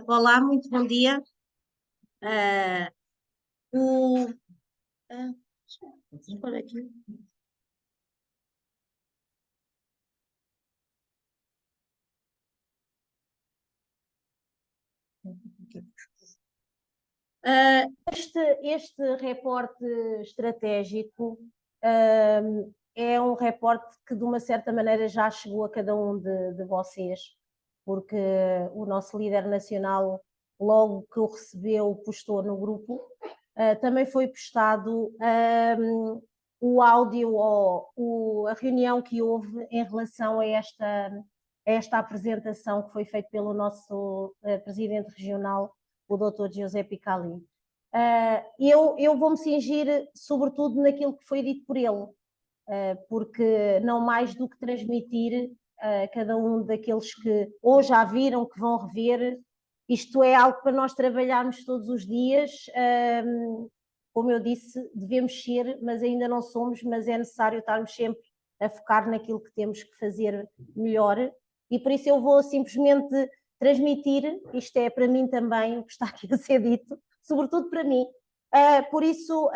Olá, muito bom dia. Ah, o, ah, Por aqui. Este reporte estratégico, ah, é um reporte que, de uma certa maneira, já chegou a cada um de vocês, porque o nosso líder nacional, logo que o recebeu, postou no grupo. Também foi postado o áudio ou a reunião que houve em relação a esta apresentação que foi feita pelo nosso presidente regional, o Dr. José Picali. Eu vou-me cingir sobretudo naquilo que foi dito por ele, porque não mais do que transmitir a cada um daqueles que ou já viram, que vão rever, isto é algo para nós trabalharmos todos os dias. Como eu disse, devemos ser, mas ainda não somos, mas é necessário estarmos sempre a focar naquilo que temos que fazer melhor, e por isso eu vou simplesmente transmitir, isto é para mim também o que está aqui a ser dito, sobretudo para mim. Por isso,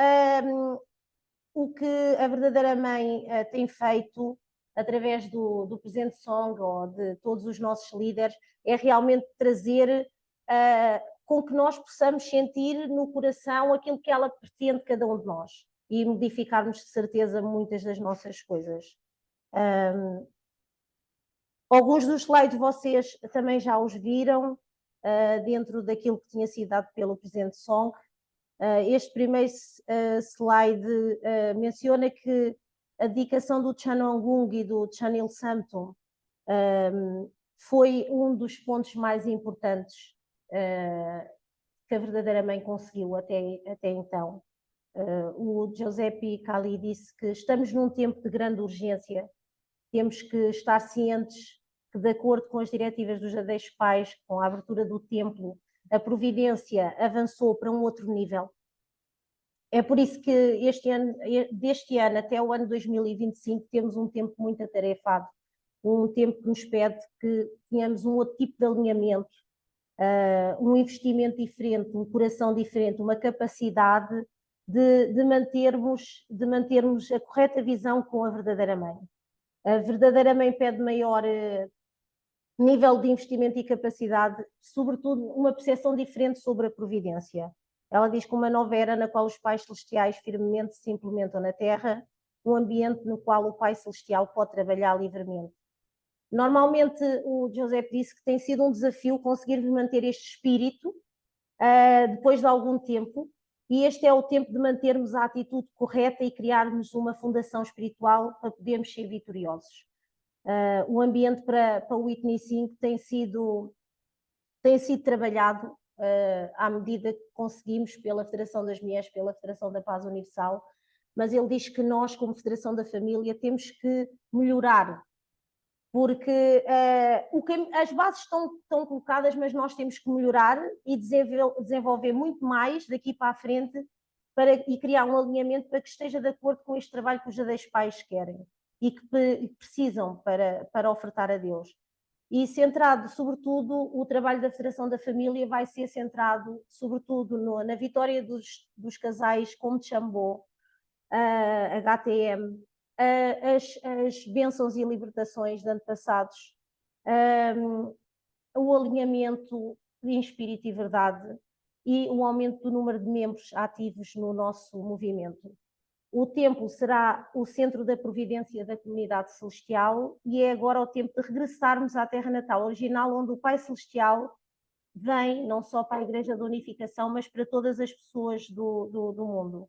o que a verdadeira mãe tem feito através do Presente Song ou de todos os nossos líderes é realmente trazer com que nós possamos sentir no coração aquilo que ela pretende cada um de nós e modificarmos de certeza muitas das nossas coisas. Alguns dos slides vocês também já os viram dentro daquilo que tinha sido dado pelo Presente Song. Este primeiro slide menciona que a dedicação do Chan Hong e do Chanil Samtum foi um dos pontos mais importantes que a verdadeira mãe conseguiu até então. O Giuseppe Cali disse que estamos num tempo de grande urgência, temos que estar cientes que, de acordo com as diretivas dos Jardins Pais, com a abertura do templo, a providência avançou para um outro nível. É por isso que deste ano até o ano 2025, temos um tempo muito atarefado, um tempo que nos pede que tenhamos um outro tipo de alinhamento, um investimento diferente, um coração diferente, uma capacidade de mantermos a correta visão com a verdadeira mãe. A verdadeira mãe pede maior nível de investimento e capacidade, sobretudo uma percepção diferente sobre a providência. Ela diz que uma nova era na qual os pais celestiais firmemente se implementam na Terra, um ambiente no qual o Pai Celestial pode trabalhar livremente. Normalmente, o José disse que tem sido um desafio conseguir manter este espírito depois de algum tempo, e este é o tempo de mantermos a atitude correta e criarmos uma fundação espiritual para podermos ser vitoriosos. O ambiente para o witnessing tem sido trabalhado à medida que conseguimos pela Federação das Mulheres, pela Federação da Paz Universal, mas ele diz que nós, como Federação da Família, temos que melhorar, porque as bases estão colocadas, mas nós temos que melhorar e desenvolver muito mais daqui para a frente e criar um alinhamento para que esteja de acordo com este trabalho que os jardins pais querem e que precisam para ofertar a Deus. E centrado, sobretudo, o trabalho da Federação da Família vai ser centrado, sobretudo, na vitória dos casais como Chambó, HTM, as bênçãos e libertações de antepassados, o alinhamento em espírito e verdade e o aumento do número de membros ativos no nosso movimento. O templo será o centro da providência da comunidade celestial e é agora o tempo de regressarmos à terra natal original, onde o Pai Celestial vem não só para a Igreja da Unificação, mas para todas as pessoas do mundo.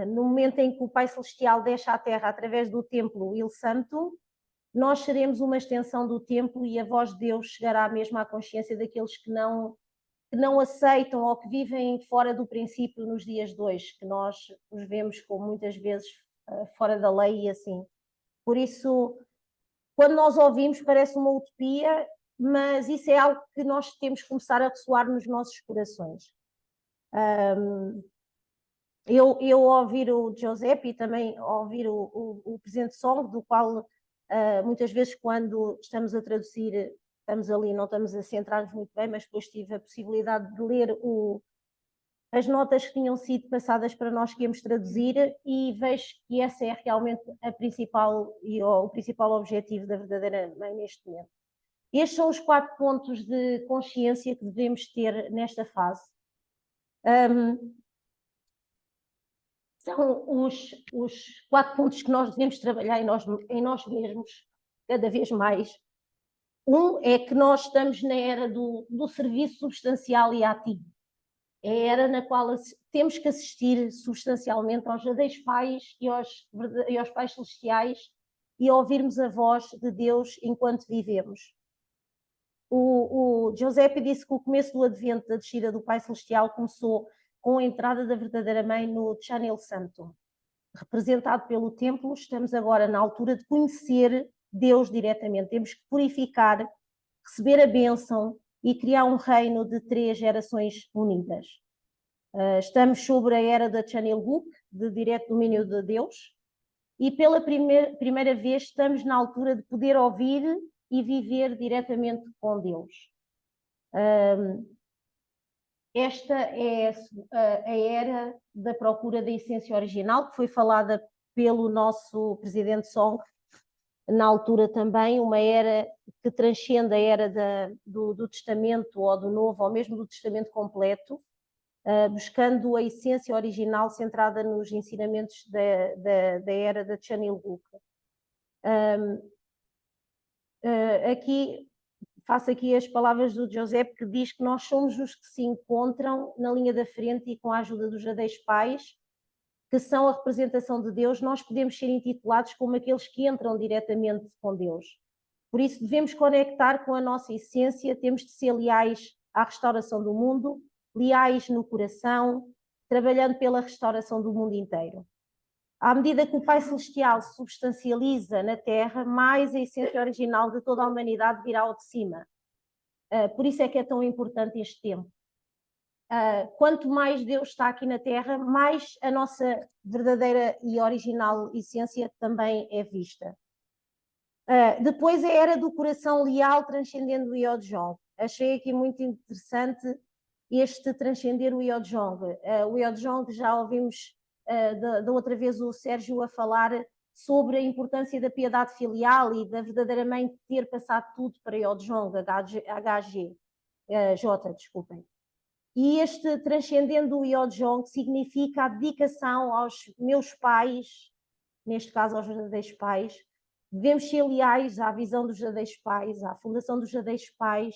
No momento em que o Pai Celestial deixa a terra através do templo Il Santo, nós seremos uma extensão do templo e a voz de Deus chegará mesmo à consciência daqueles que não aceitam ou que vivem fora do princípio nos dias de hoje, que nós os vemos como muitas vezes fora da lei e assim. Por isso, quando nós ouvimos, parece uma utopia, mas isso é algo que nós temos que começar a ressoar nos nossos corações. Eu ouvir o Giuseppe e também ouvir o Presente Song, do qual muitas vezes, quando estamos a traduzir estamos ali, não estamos a centrar-nos muito bem, mas depois tive a possibilidade de ler as notas que tinham sido passadas para nós que íamos traduzir e vejo que essa é realmente a principal e o principal objetivo da verdadeira mãe neste momento. Estes são os 4 pontos de consciência que devemos ter nesta fase. São os 4 pontos que nós devemos trabalhar em nós mesmos, cada vez mais. É que nós estamos na era do serviço substancial e ativo. É a era na qual temos que assistir substancialmente aos verdadeiros pais e aos pais celestiais e ouvirmos a voz de Deus enquanto vivemos. O Giuseppe disse que o começo do advento da descida do Pai Celestial começou com a entrada da verdadeira mãe no Chanel Santo. Representado pelo templo, estamos agora na altura de conhecer Deus diretamente. Temos que purificar, receber a bênção e criar um reino de 3 gerações unidas. Estamos sobre a era da Chanel Guk, de direto domínio de Deus, e pela primeira vez estamos na altura de poder ouvir e viver diretamente com Deus. Esta é a era da procura da essência original, que foi falada pelo nosso presidente Song, na altura também, uma era que transcende a era do Testamento ou do Novo, ou mesmo do Testamento completo, buscando a essência original centrada nos ensinamentos da era da Chanel Guk. Faço aqui as palavras do Giuseppe, que diz que nós somos os que se encontram na linha da frente e com a ajuda dos verdadeiros pais, que são a representação de Deus, nós podemos ser intitulados como aqueles que entram diretamente com Deus. Por isso devemos conectar com a nossa essência, temos de ser leais à restauração do mundo, leais no coração, trabalhando pela restauração do mundo inteiro. À medida que o Pai Celestial se substancializa na Terra, mais a essência original de toda a humanidade virá ao de cima. Por isso é que é tão importante este tempo. Quanto mais Deus está aqui na Terra, mais a nossa verdadeira e original essência também é vista. Depois a era do coração leal transcendendo o Yodjong. Achei aqui muito interessante este transcender o Yodjong. O Yodjong já ouvimos da outra vez o Sérgio a falar sobre a importância da piedade filial e da verdadeira mãe ter passado tudo para Yodjong, J, desculpem. E este transcendendo o Yodjong significa a dedicação aos meus pais, neste caso aos verdadeiros pais. Devemos ser leais à visão dos verdadeiros pais, à fundação dos verdadeiros pais.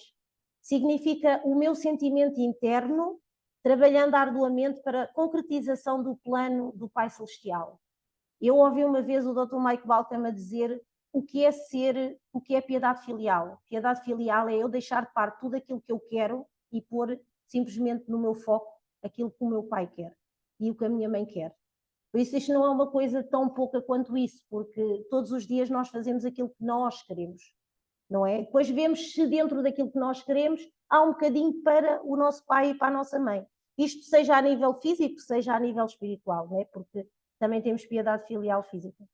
Significa o meu sentimento interno, trabalhando arduamente para a concretização do plano do Pai Celestial. Eu ouvi uma vez o Dr. Mike Balcom a dizer o que é piedade filial. Piedade filial é eu deixar de parte tudo aquilo que eu quero e pôr simplesmente no meu foco aquilo que o meu pai quer e o que a minha mãe quer. Por isso isto não é uma coisa tão pouca quanto isso, porque todos os dias nós fazemos aquilo que nós queremos, não é? Depois vemos se dentro daquilo que nós queremos há um bocadinho para o nosso pai e para a nossa mãe. Isto seja a nível físico, seja a nível espiritual, não é? Porque também temos piedade filial física.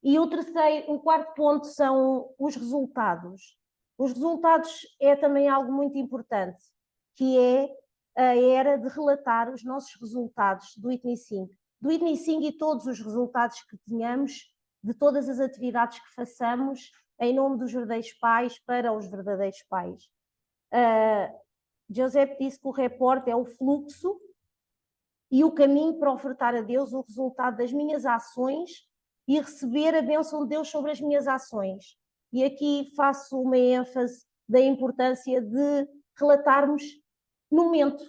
E o 4º ponto são os resultados. Os resultados é também algo muito importante, que é a era de relatar os nossos resultados do Witnessing. Do Witnessing e todos os resultados que tenhamos, de todas as atividades que façamos, em nome dos verdadeiros pais, para os verdadeiros pais. Giuseppe disse que o reporte é o fluxo e o caminho para ofertar a Deus o resultado das minhas ações e receber a bênção de Deus sobre as minhas ações. E aqui faço uma ênfase da importância de relatarmos no momento,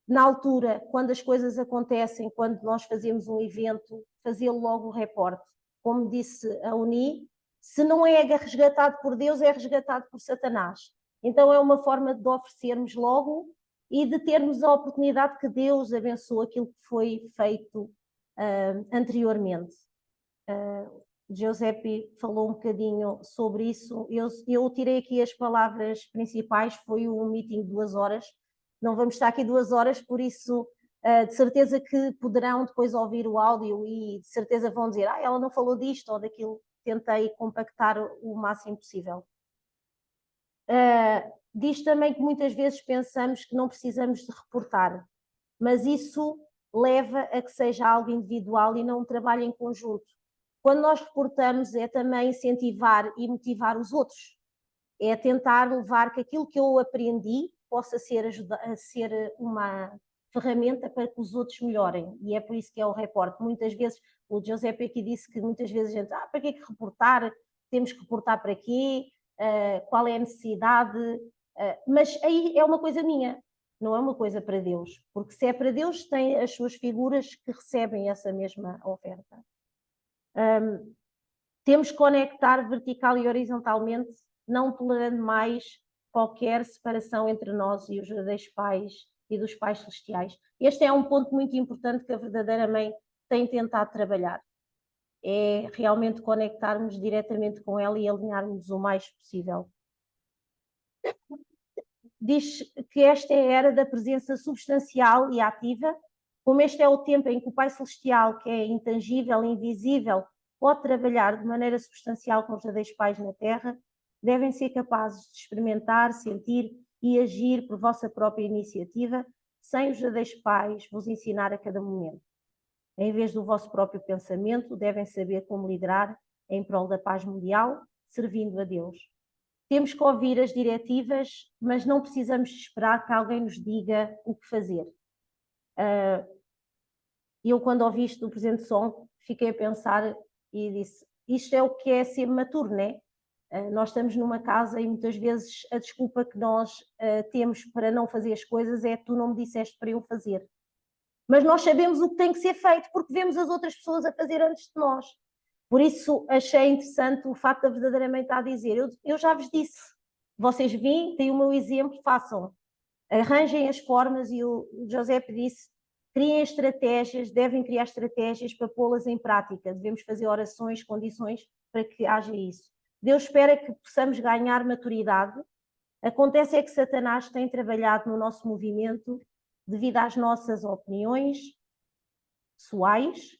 na altura, quando as coisas acontecem, quando nós fazemos um evento, fazê-lo logo o reporte. Como disse a Uni, se não é resgatado por Deus, é resgatado por Satanás. Então é uma forma de oferecermos logo e de termos a oportunidade que Deus abençoe aquilo que foi feito anteriormente. Giuseppe falou um bocadinho sobre isso. Eu tirei aqui as palavras principais, foi um meeting de 2 horas. Não vamos estar aqui 2 horas, por isso de certeza que poderão depois ouvir o áudio e de certeza vão dizer ela não falou disto ou daquilo. Tentei compactar o máximo possível. Diz também que muitas vezes pensamos que não precisamos de reportar, mas isso leva a que seja algo individual e não um trabalho em conjunto. Quando nós reportamos é também incentivar e motivar os outros, é tentar levar que aquilo que eu aprendi possa ser uma ferramenta para que os outros melhorem, e é por isso que é o reporte. Muitas vezes, o Giuseppe aqui disse que muitas vezes a gente, para que é que reportar? Temos que reportar para quê? Qual é a necessidade? Mas aí é uma coisa minha, não é uma coisa para Deus, porque se é para Deus, tem as suas figuras que recebem essa mesma oferta. Temos que conectar vertical e horizontalmente, não tolerando mais qualquer separação entre nós e os verdadeiros pais e dos pais celestiais. Este é um ponto muito importante que a verdadeira mãe tem tentado trabalhar. É realmente conectarmos diretamente com ela e alinharmos o mais possível. Diz que esta é a era da presença substancial e ativa, como este é o tempo em que o Pai Celestial, que é intangível e invisível, pode trabalhar de maneira substancial com os verdadeiros pais na Terra, devem ser capazes de experimentar, sentir e agir por vossa própria iniciativa, sem os verdadeiros pais vos ensinar a cada momento. Em vez do vosso próprio pensamento, devem saber como liderar em prol da paz mundial, servindo a Deus. Temos que ouvir as diretivas, mas não precisamos esperar que alguém nos diga o que fazer. Eu, quando ouvi isto do Presidente Song, fiquei a pensar e disse, isto é o que é ser maturo, não é? Nós estamos numa casa e muitas vezes a desculpa que nós temos para não fazer as coisas é tu não me disseste para eu fazer. Mas nós sabemos o que tem que ser feito porque vemos as outras pessoas a fazer antes de nós. Por isso achei interessante o facto da verdadeiramente estar a dizer, eu já vos disse, vocês vêm, têm o meu exemplo, façam. Arranjem as formas, e o Giuseppe disse, criem estratégias, devem criar estratégias para pô-las em prática. Devemos fazer orações, condições para que haja isso. Deus espera que possamos ganhar maturidade. Acontece é que Satanás tem trabalhado no nosso movimento devido às nossas opiniões pessoais,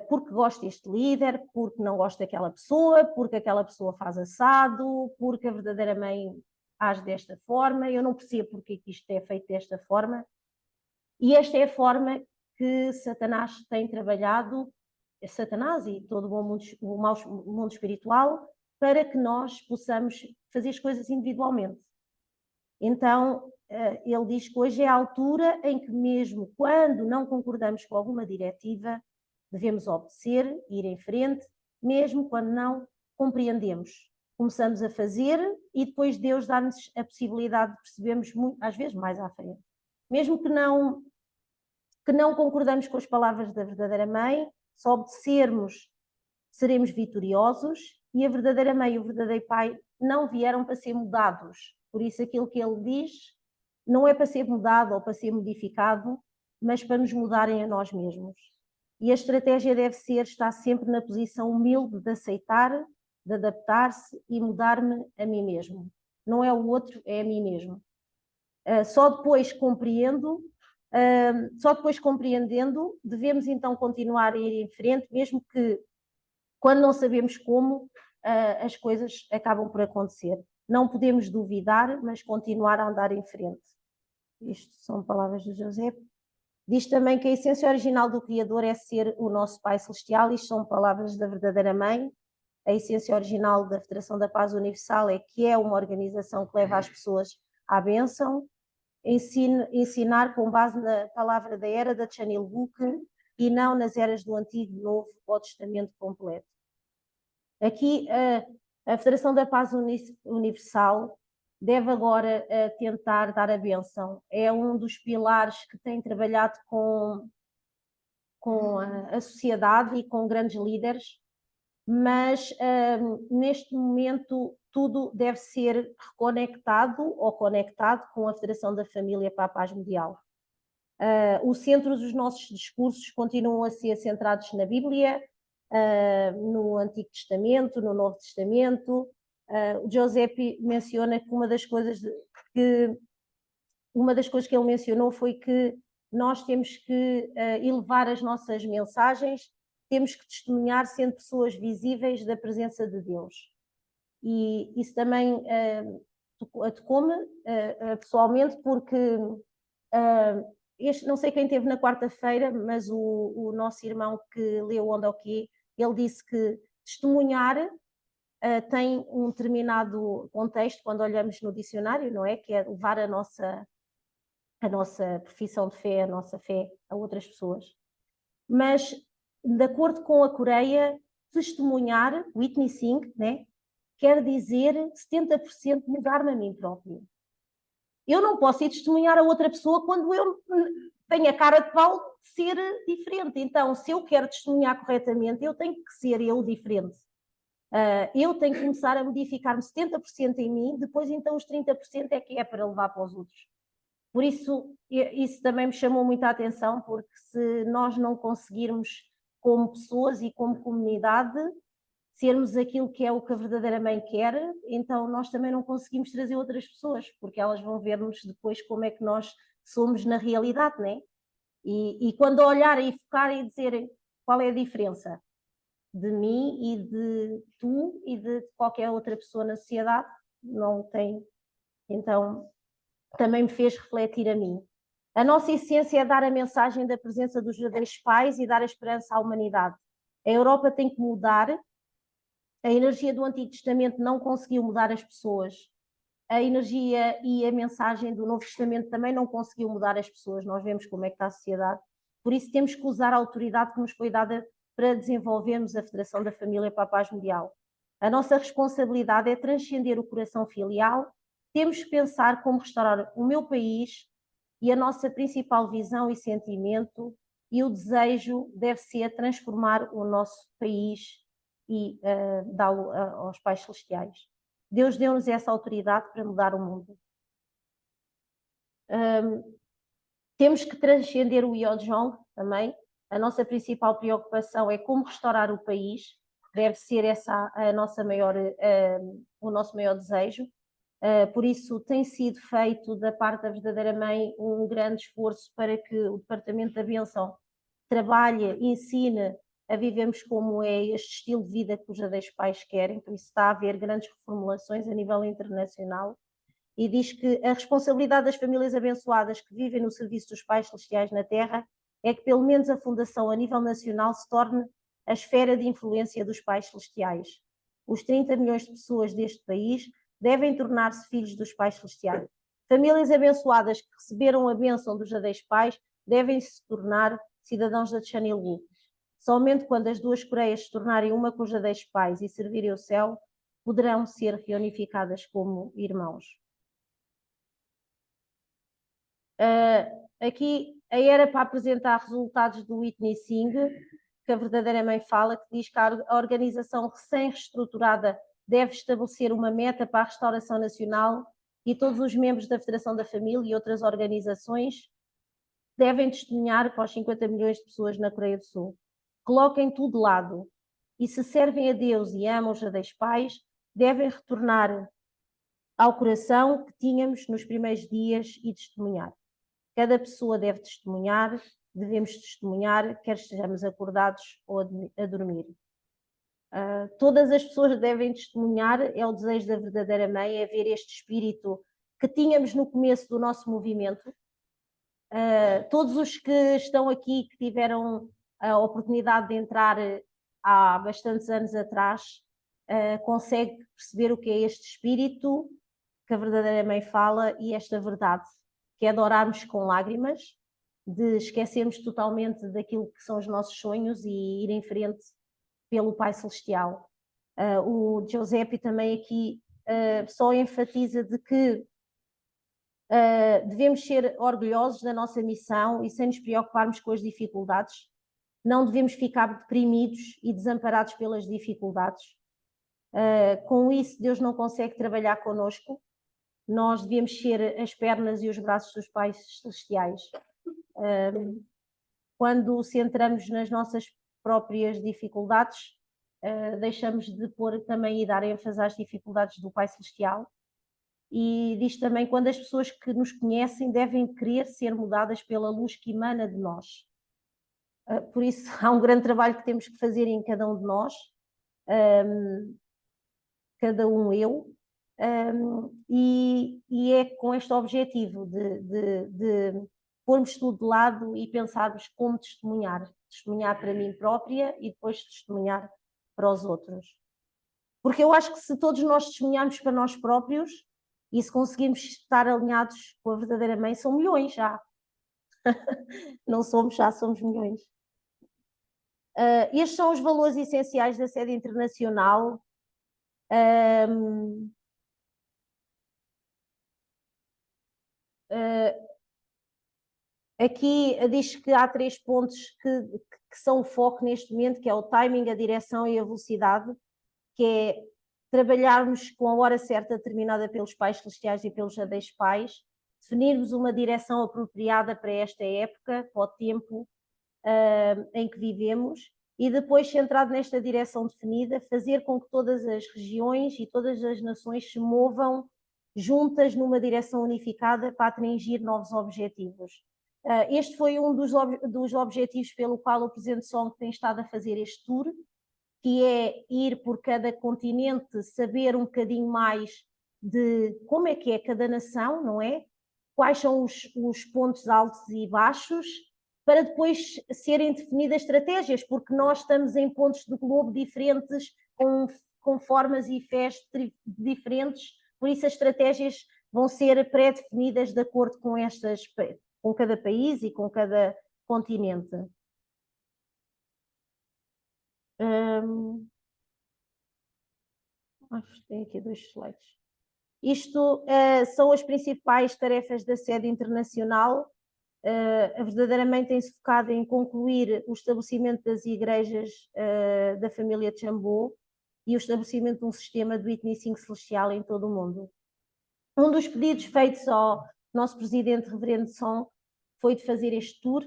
porque gosto deste líder, porque não gosto daquela pessoa, porque aquela pessoa faz assado, porque a verdadeira mãe age desta forma, eu não percebo porque que isto é feito desta forma. E esta é a forma que Satanás tem trabalhado, Satanás e todo o mau mundo espiritual, para que nós possamos fazer as coisas individualmente. Então, ele diz que hoje é a altura em que mesmo quando não concordamos com alguma diretiva, devemos obedecer, ir em frente, mesmo quando não compreendemos. Começamos a fazer e depois Deus dá-nos a possibilidade de percebermos, às vezes, mais à frente. Mesmo que não concordamos com as palavras da verdadeira mãe, se obedecermos, seremos vitoriosos, e a verdadeira mãe e o verdadeiro pai não vieram para ser mudados. Por isso aquilo que ele diz não é para ser mudado ou para ser modificado, mas para nos mudarem a nós mesmos. E a estratégia deve ser estar sempre na posição humilde de aceitar, de adaptar-se e mudar-me a mim mesmo. Não é o outro, é a mim mesmo. Só depois compreendendo, devemos então continuar a ir em frente, mesmo que quando não sabemos como, as coisas acabam por acontecer. Não podemos duvidar, mas continuar a andar em frente. Isto são palavras do José. Diz também que a essência original do Criador é ser o nosso Pai Celestial. Isto são palavras da verdadeira mãe. A essência original da Federação da Paz Universal é que é uma organização que leva as pessoas à bênção. Ensinar com base na palavra da era da Chanil Book e não nas eras do Antigo, Novo ou Testamento completo. Aqui a Federação da Paz Universal deve agora tentar dar a bênção. É um dos pilares que tem trabalhado com a sociedade e com grandes líderes, mas neste momento tudo deve ser reconectado ou conectado com a Federação da Família para a Paz Mundial. O centro dos nossos discursos continuam a ser centrados na Bíblia, no Antigo Testamento, no Novo Testamento. O Giuseppe menciona que uma das coisas que ele mencionou foi que nós temos que elevar as nossas mensagens, temos que testemunhar sendo pessoas visíveis da presença de Deus. E isso também tocou-me pessoalmente, porque não sei quem teve na quarta-feira, mas o nosso irmão que leu Onde ao Quê, ele disse que testemunhar tem um determinado contexto quando olhamos no dicionário, não é? Que é levar a nossa profissão de fé, a nossa fé a outras pessoas. Mas, de acordo com a Coreia, testemunhar, witnessing, né? Quer dizer 70% negar-me a mim próprio. Eu não posso ir testemunhar a outra pessoa quando eu tenho a cara de pau de ser diferente. Então, se eu quero testemunhar corretamente, eu tenho que ser eu diferente. Eu tenho que começar a modificar-me 70% em mim, depois então os 30% é que é para levar para os outros. Por isso, isso também me chamou muita atenção, porque se nós não conseguirmos, como pessoas e como comunidade, sermos aquilo que é o que a verdadeira mãe quer, então nós também não conseguimos trazer outras pessoas, porque elas vão ver-nos depois como é que nós somos na realidade, né? E quando olharem e focarem e dizerem qual é a diferença de mim e de tu e de qualquer outra pessoa na sociedade, não tem. Então, também me fez refletir a mim. A nossa essência é dar a mensagem da presença dos verdadeiros pais e dar a esperança à humanidade. A Europa tem que mudar. A energia do Antigo Testamento não conseguiu mudar as pessoas. A energia e a mensagem do Novo Testamento também não conseguiu mudar as pessoas. Nós vemos como é que está a sociedade. Por isso temos que usar a autoridade que nos foi dada para desenvolvermos a Federação da Família para a Paz Mundial. A nossa responsabilidade é transcender o coração filial. Temos que pensar como restaurar o meu país, e a nossa principal visão e sentimento e o desejo deve ser transformar o nosso país e dá-lo aos pais celestiais. Deus deu-nos essa autoridade para mudar o mundo. Temos que transcender o Yeojong também. A nossa principal preocupação é como restaurar o país. Deve ser essa a nossa o nosso maior desejo. Por isso tem sido feito da parte da verdadeira mãe um grande esforço para que o Departamento da Bênção trabalhe, ensine a vivermos como é este estilo de vida que os verdadeiros pais querem. Por isso está a haver grandes reformulações a nível internacional. E diz que a responsabilidade das famílias abençoadas que vivem no serviço dos pais celestiais na Terra é que pelo menos a Fundação a nível nacional se torne a esfera de influência dos pais celestiais. Os 30 milhões de pessoas deste país devem tornar-se filhos dos pais celestiais. Famílias abençoadas que receberam a bênção dos verdadeiros pais devem se tornar cidadãos da Chanilgu. Somente quando as duas Coreias se tornarem uma com os verdadeiros pais e servirem o céu, poderão ser reunificadas como irmãos. Aqui era para apresentar resultados do witnessing, que a verdadeira mãe fala, que diz que a organização recém-reestruturada deve estabelecer uma meta para a restauração nacional e todos os membros da Federação da Família e outras organizações devem testemunhar para os 50 milhões de pessoas na Coreia do Sul. Coloquem tudo de lado e se servem a Deus e amam os verdadeiros pais, devem retornar ao coração que tínhamos nos primeiros dias e testemunhar. Cada pessoa deve testemunhar, devemos testemunhar, quer estejamos acordados ou a dormir. Todas as pessoas devem testemunhar, é o desejo da verdadeira mãe, é ver este espírito que tínhamos no começo do nosso movimento. Todos os que estão aqui, que tiveram a oportunidade de entrar há bastantes anos atrás, conseguem perceber o que é este espírito que a verdadeira mãe fala e esta verdade, que é de orarmos com lágrimas, de esquecermos totalmente daquilo que são os nossos sonhos e ir em frente pelo Pai Celestial. O Giuseppe também aqui só enfatiza de que devemos ser orgulhosos da nossa missão e sem nos preocuparmos com as dificuldades. Não devemos ficar deprimidos e desamparados pelas dificuldades. Com isso, Deus não consegue trabalhar connosco. Nós devemos ser as pernas e os braços dos pais celestiais. Quando centramos nas nossas próprias dificuldades, deixamos de pôr também e dar ênfase às dificuldades do Pai Celestial. E diz também, quando as pessoas que nos conhecem devem querer ser mudadas pela luz que emana de nós. Por isso, há um grande trabalho que temos que fazer em cada um de nós. cada um eu, e é com este objetivo de pormos tudo de lado e pensarmos como testemunhar. Testemunhar para mim própria e depois testemunhar para os outros. Porque eu acho que se todos nós testemunharmos para nós próprios e se conseguirmos estar alinhados com a verdadeira mãe, são milhões já. Não somos, já somos milhões. Estes são os valores essenciais da sede internacional. Aqui diz que há 3 pontos que são o foco neste momento, que é o timing, a direção e a velocidade, que é trabalharmos com a hora certa determinada pelos pais celestiais e pelos jardins pais, definirmos uma direção apropriada para esta época, para o tempo em que vivemos, e depois, centrado nesta direção definida, fazer com que todas as regiões e todas as nações se movam juntas numa direção unificada para atingir novos objetivos. Este foi um dos objetivos pelo qual o Presidente Song tem estado a fazer este tour, que é ir por cada continente, saber um bocadinho mais de como é que é cada nação, não é? Quais são os pontos altos e baixos, para depois serem definidas estratégias, porque nós estamos em pontos do globo diferentes, com formas e fés diferentes, por isso as estratégias vão ser pré-definidas de acordo com cada país e com cada continente. Acho que tem aqui 2 slides. Isto são as principais tarefas da sede internacional. Verdadeiramente tem-se focado em concluir o estabelecimento das igrejas da família Chambô e o estabelecimento de um sistema de witnessing celestial em todo o mundo. Um dos pedidos feitos ao nosso presidente, Reverendo Song, foi de fazer este tour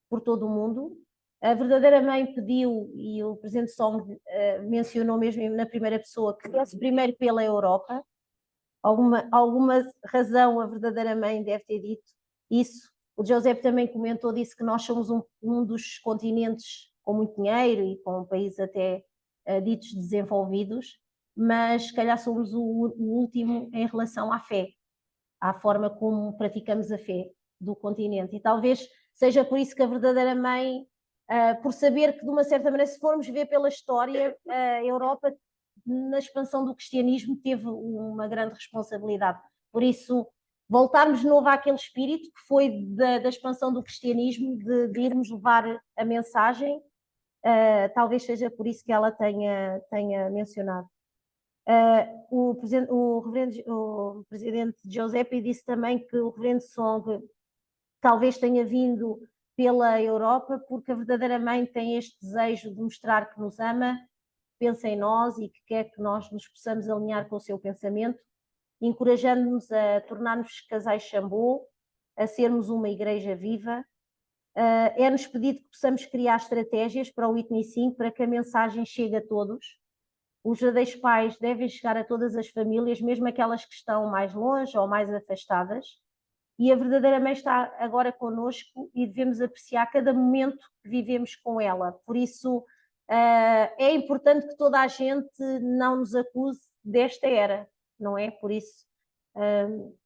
por todo o mundo. A verdadeira mãe pediu, e o presidente Song mencionou mesmo na primeira pessoa, que fosse primeiro pela Europa. Alguma razão a verdadeira mãe deve ter dito isso. O José também comentou, disse que nós somos um dos continentes com muito dinheiro e com países até ditos desenvolvidos, mas se calhar somos o último em relação à fé, à forma como praticamos a fé do continente. E talvez seja por isso que a verdadeira mãe, por saber que de uma certa maneira, se formos ver pela história, a Europa na expansão do cristianismo teve uma grande responsabilidade. Por isso, voltarmos de novo àquele espírito que foi da expansão do cristianismo, de irmos levar a mensagem, talvez seja por isso que ela tenha mencionado. O presidente Giuseppe disse também que o reverendo Song talvez tenha vindo pela Europa porque a verdadeira mãe tem este desejo de mostrar que nos ama, pensa em nós e que quer que nós nos possamos alinhar com o seu pensamento, encorajando-nos a tornar-nos casais Chambô, a sermos uma igreja viva. É-nos pedido que possamos criar estratégias para o witnessing, para que a mensagem chegue a todos. Os verdadeiros pais devem chegar a todas as famílias, mesmo aquelas que estão mais longe ou mais afastadas. E a verdadeira mãe está agora connosco e devemos apreciar cada momento que vivemos com ela. Por isso, é importante que toda a gente não nos acuse desta era, não é? Por isso,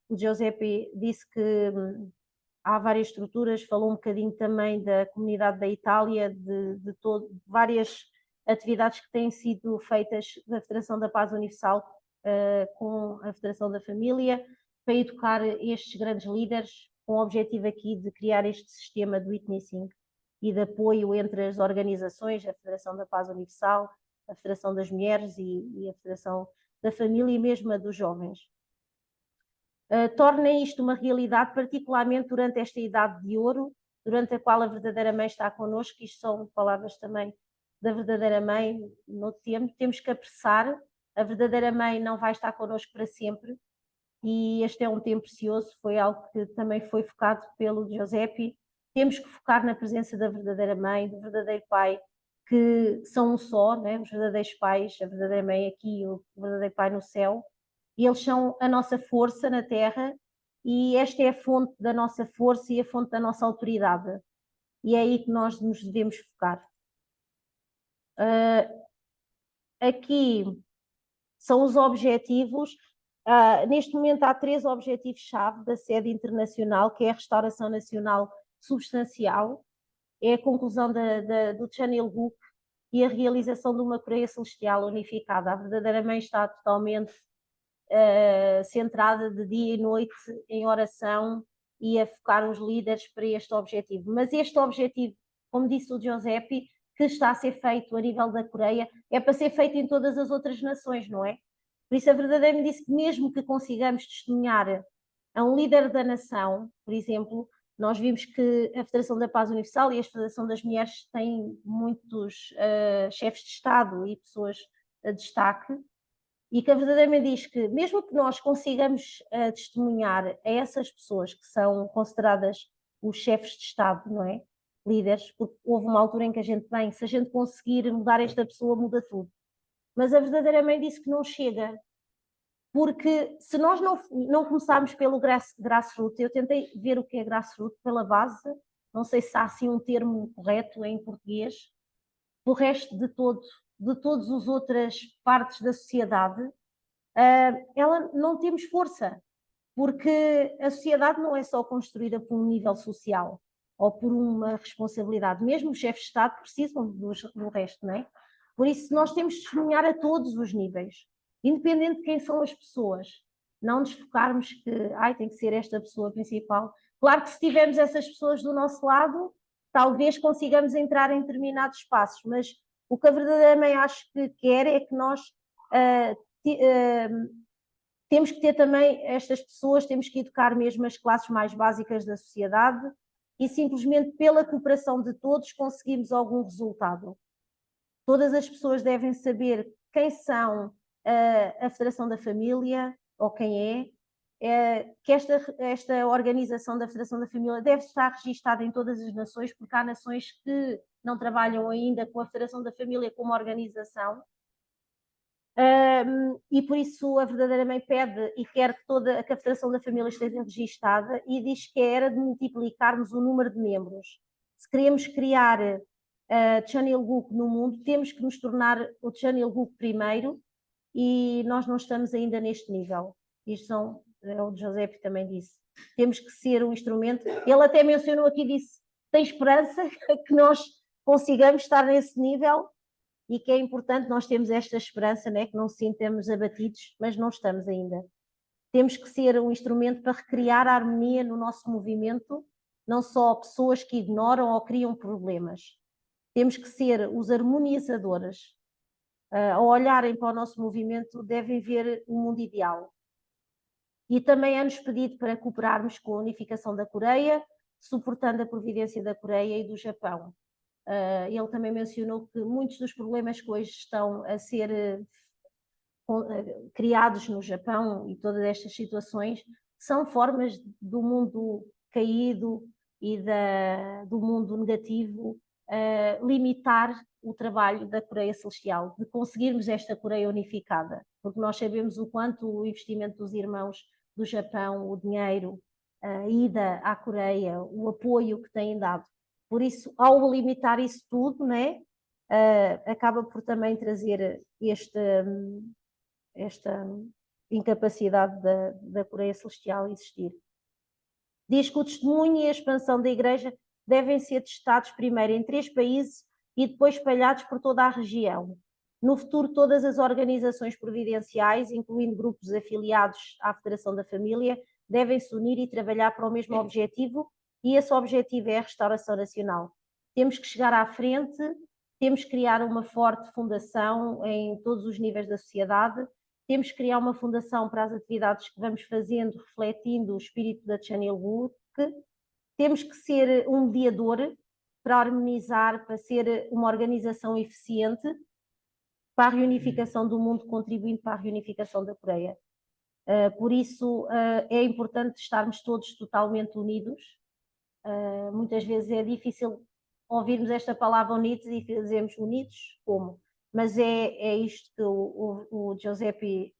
o Giuseppe disse que há várias estruturas, falou um bocadinho também da comunidade da Itália, de várias atividades que têm sido feitas da Federação da Paz Universal com a Federação da Família, para educar estes grandes líderes, com o objetivo aqui de criar este sistema de witnessing e de apoio entre as organizações, a Federação da Paz Universal, a Federação das Mulheres e a Federação da Família e mesmo a dos jovens. Tornem isto uma realidade, particularmente durante esta idade de ouro, durante a qual a verdadeira mãe está connosco. Isto são palavras também da verdadeira mãe no tempo. Temos que apressar, a verdadeira mãe não vai estar connosco para sempre, e este é um tempo precioso, foi algo que também foi focado pelo Giuseppe. Temos que focar na presença da verdadeira mãe, do verdadeiro pai, que são um só, né? Os verdadeiros pais, a verdadeira mãe aqui e o verdadeiro pai no céu, e eles são a nossa força na terra, e esta é a fonte da nossa força e a fonte da nossa autoridade, e é aí que nós nos devemos focar. Aqui são os objetivos. Neste momento há 3 objetivos-chave da sede internacional, que é a restauração nacional substancial, é a conclusão do Channel Book e a realização de uma Coreia Celestial unificada. A verdadeira mãe está totalmente centrada de dia e noite em oração e a focar os líderes para este objetivo. Mas este objetivo, como disse o Giuseppe, que está a ser feito a nível da Coreia, é para ser feito em todas as outras nações, não é? Por isso a verdadeira me disse que mesmo que consigamos testemunhar a um líder da nação, por exemplo, nós vimos que a Federação da Paz Universal e a Federação das Mulheres têm muitos chefes de Estado e pessoas a destaque, e que a verdadeiramente diz que mesmo que nós consigamos testemunhar a essas pessoas que são consideradas os chefes de Estado, não é? Líderes, porque houve uma altura em que a gente, bem, se a gente conseguir mudar esta pessoa, muda tudo. Mas a verdadeiramente disse que não chega, porque se nós não começarmos pelo grassroots, eu tentei ver o que é grassroots pela base, não sei se há assim um termo correto em português, o resto de todas as outras partes da sociedade, ela não temos força, porque a sociedade não é só construída por um nível social ou por uma responsabilidade, mesmo os chefes de Estado precisam do resto, não é? Por isso nós temos de testemunhar a todos os níveis, independente de quem são as pessoas, não nos focarmos que tem que ser esta pessoa principal. Claro que se tivermos essas pessoas do nosso lado, talvez consigamos entrar em determinados espaços, mas o que a verdadeiramente acho que quer é que nós temos que ter também estas pessoas, temos que educar mesmo as classes mais básicas da sociedade e simplesmente pela cooperação de todos conseguimos algum resultado. Todas as pessoas devem saber quem são a Federação da Família, ou quem que esta organização da Federação da Família deve estar registada em todas as nações, porque há nações que não trabalham ainda com a Federação da Família como organização, e por isso a verdadeira mãe pede e quer que a Federação da Família esteja registada e diz que era de multiplicarmos o número de membros. Se queremos criar Channel Book no mundo, temos que nos tornar o Channel Book primeiro e nós não estamos ainda neste nível. Isto o Giuseppe também disse. Temos que ser um instrumento. Ele até mencionou aqui, disse, tem esperança que nós consigamos estar nesse nível e que é importante nós termos esta esperança, né, que não se sintamos abatidos, mas não estamos ainda. Temos que ser um instrumento para recriar a harmonia no nosso movimento, não só pessoas que ignoram ou criam problemas. Temos que ser os harmonizadores. Ao olharem para o nosso movimento, devem ver o mundo ideal. E também é-nos pedido para cooperarmos com a unificação da Coreia, suportando a providência da Coreia e do Japão. Ele também mencionou que muitos dos problemas que hoje estão a ser criados no Japão e todas estas situações são formas do mundo caído e do mundo negativo limitar o trabalho da Coreia Celestial, de conseguirmos esta Coreia unificada, porque nós sabemos o quanto o investimento dos irmãos do Japão, o dinheiro, a ida à Coreia, o apoio que têm dado. Por isso, ao limitar isso tudo, né, acaba por também trazer esta incapacidade da Coreia Celestial existir. Diz que o testemunho e a expansão da Igreja devem ser testados primeiro em 3 países e depois espalhados por toda a região. No futuro, todas as organizações providenciais, incluindo grupos afiliados à Federação da Família, devem se unir e trabalhar para o mesmo objetivo, e esse objetivo é a restauração nacional. Temos que chegar à frente, temos que criar uma forte fundação em todos os níveis da sociedade, temos que criar uma fundação para as atividades que vamos fazendo, refletindo o espírito da Channel Book, temos que ser um mediador para harmonizar, para ser uma organização eficiente para a reunificação do mundo, contribuindo para a reunificação da Coreia. Por isso é importante estarmos todos totalmente unidos. Muitas vezes é difícil ouvirmos esta palavra unidos e dizemos unidos como? Mas é isto que o Giuseppe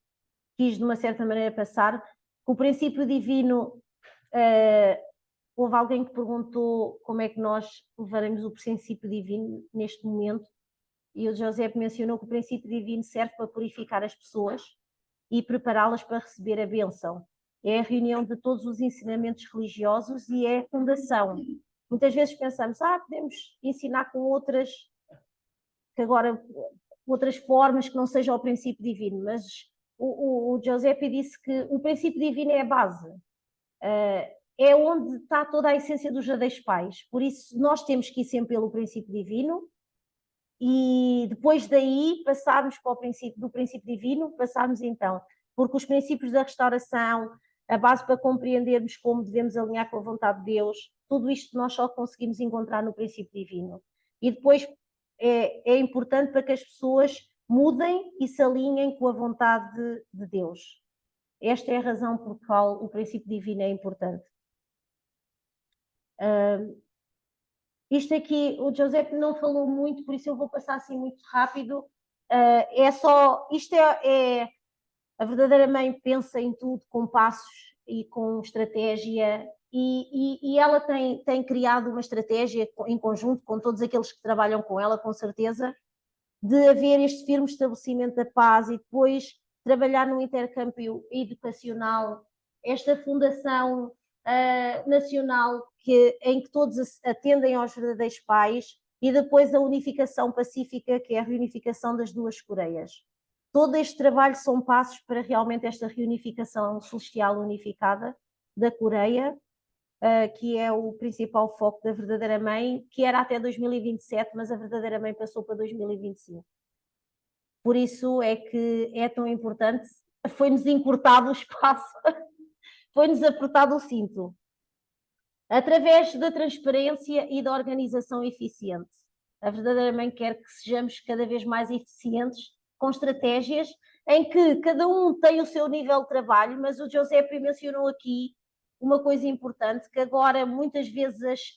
quis de uma certa maneira passar, que o princípio divino, houve alguém que perguntou como é que nós levaremos o princípio divino neste momento, e o José mencionou que o princípio divino serve para purificar as pessoas e prepará-las para receber a bênção. É a reunião de todos os ensinamentos religiosos e é a fundação. Muitas vezes pensamos, podemos ensinar com outras, que agora, outras formas que não seja o princípio divino, mas o Giuseppe disse que o princípio divino é a base. É onde está toda a essência dos verdadeiros pais. Por isso, nós temos que ir sempre pelo princípio divino e depois daí passarmos para o princípio do princípio divino, passarmos então, porque os princípios da restauração, a base para compreendermos como devemos alinhar com a vontade de Deus, tudo isto nós só conseguimos encontrar no princípio divino. E depois é importante para que as pessoas mudem e se alinhem com a vontade de Deus. Esta é a razão por qual o princípio divino é importante. Isto aqui, o Giuseppe não falou muito, por isso eu vou passar assim muito rápido. A verdadeira mãe pensa em tudo com passos e com estratégia, e ela tem criado uma estratégia em conjunto com todos aqueles que trabalham com ela, com certeza, de haver este firme estabelecimento da paz e depois trabalhar no intercâmbio educacional, esta fundação nacional em que todos atendem aos verdadeiros pais, e depois a unificação pacífica, que é a reunificação das duas Coreias. Todo este trabalho são passos para realmente esta reunificação celestial unificada da Coreia, que é o principal foco da verdadeira mãe, que era até 2027, mas a verdadeira mãe passou para 2025. Por isso é que é tão importante, foi-nos encurtado o espaço, foi-nos apertado o cinto. Através da transparência e da organização eficiente. A verdadeira mãe quer que sejamos cada vez mais eficientes, com estratégias em que cada um tem o seu nível de trabalho, mas o Giuseppe mencionou aqui uma coisa importante, que agora muitas vezes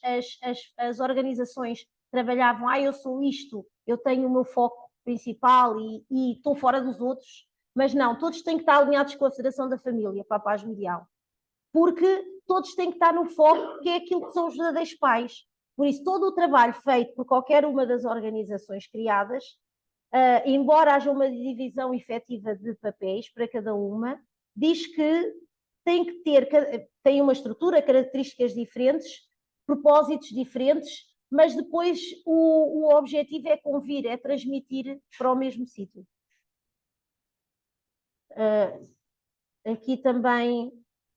as organizações trabalhavam, eu sou isto, eu tenho o meu foco principal e estou fora dos outros, mas não, todos têm que estar alinhados com a Federação da Família, para a Paz Mundial, porque todos têm que estar no foco, que é aquilo que são os verdadeiros pais. Por isso, todo o trabalho feito por qualquer uma das organizações criadas, embora haja uma divisão efetiva de papéis para cada uma, diz que tem uma estrutura, características diferentes, propósitos diferentes, mas depois o objetivo é convir, é transmitir para o mesmo sítio. Aqui também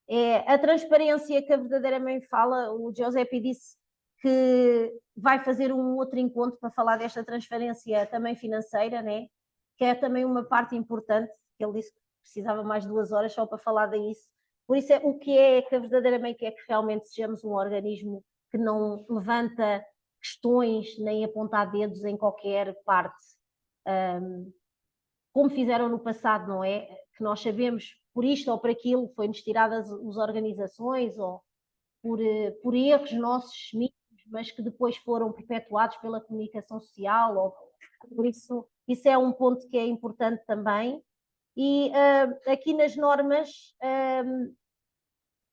é a transparência que a verdadeira mãe fala. O Giuseppe disse que vai fazer um outro encontro para falar desta transferência também financeira, né? Que é também uma parte importante, que ele disse que precisava mais de 2 horas só para falar disso. Por isso, o que é que a verdadeira mãe quer que realmente sejamos um organismo que não levanta questões nem aponta dedos em qualquer parte, como fizeram no passado, não é? Que nós sabemos, por isto ou por aquilo, foi-nos tiradas as organizações, ou por erros nossos mínimos, mas que depois foram perpetuados pela comunicação social, ou por isso é um ponto que é importante também. E aqui nas normas,